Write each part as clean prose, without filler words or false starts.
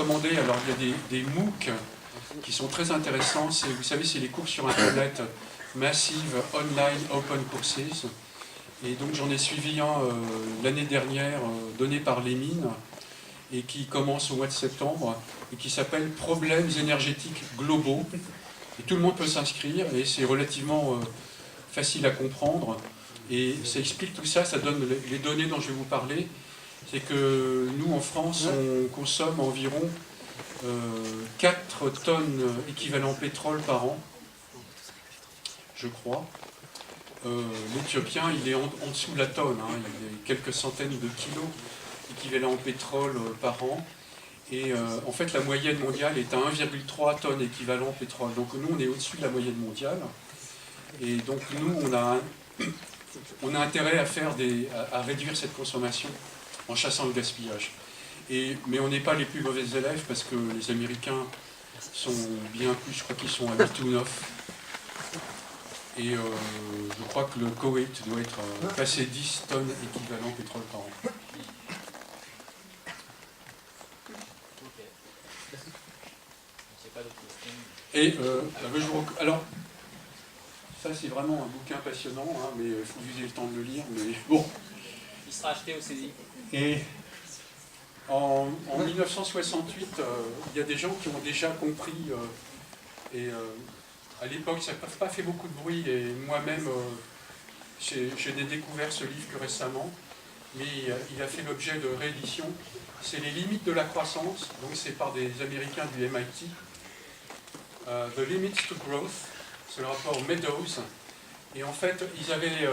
recommander, alors il y a des MOOC qui sont très intéressants. Vous savez, c'est les cours sur Internet, Massive Online Open Courses. Et donc j'en ai suivi un l'année dernière, donné par les mines, et qui commence au mois de septembre, et qui s'appelle Problèmes énergétiques globaux. Et tout le monde peut s'inscrire, et c'est relativement facile à comprendre. Et ça explique tout ça, ça donne les données dont je vais vous parler. C'est que nous, en France, on consomme environ 4 tonnes équivalent pétrole par an, je crois. L'Éthiopien, il est en dessous de la tonne, hein. Il y a quelques centaines de kilos équivalent pétrole par an. Et en fait, la moyenne mondiale est à 1,3 tonnes équivalent pétrole. Donc nous, on est au-dessus de la moyenne mondiale. Et donc nous, on a intérêt à réduire cette consommation en chassant le gaspillage. Mais on n'est pas les plus mauvais élèves parce que les Américains sont bien plus, je crois qu'ils sont à 8 ou 9. Et je crois que le Koweït doit être passé 10 tonnes équivalent pétrole par an. Et alors, ça c'est vraiment un bouquin passionnant, hein, mais il faut que vous ayez le temps de le lire. Mais bon. Il sera acheté au CDI. Et en 1968, il y a des gens qui ont déjà compris, à l'époque ça n'a pas fait beaucoup de bruit, et moi-même je n'ai découvert ce livre que récemment, mais il a fait l'objet de réédition. C'est Les limites de la croissance, donc c'est par des Américains du MIT. The Limits to Growth, c'est le rapport Meadows. Et en fait, ils avaient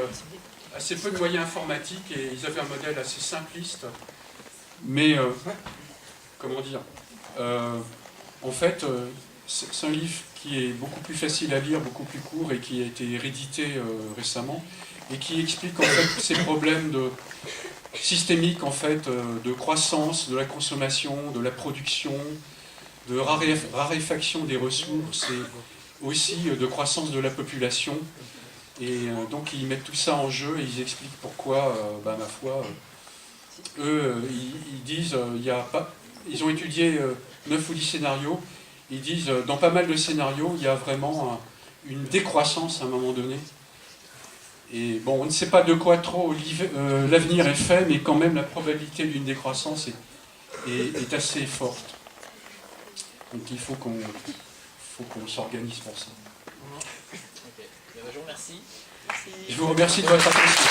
assez peu de moyens informatiques et ils avaient un modèle assez simpliste. Mais, comment dire, en fait, c'est un livre qui est beaucoup plus facile à lire, beaucoup plus court et qui a été réédité récemment et qui explique en fait ces problèmes systémiques en fait, de croissance, de la consommation, de la production, de raréfaction des ressources et aussi de croissance de la population. Et donc ils mettent tout ça en jeu et ils expliquent pourquoi, ma foi, eux, ils disent, ils ont étudié 9 ou 10 scénarios, ils disent, dans pas mal de scénarios, il y a vraiment une décroissance à un moment donné. Et bon, on ne sait pas de quoi trop l'avenir est fait, mais quand même la probabilité d'une décroissance est assez forte. Donc il faut qu'on s'organise pour ça. Okay. Je vous remercie. Je vous remercie de votre attention.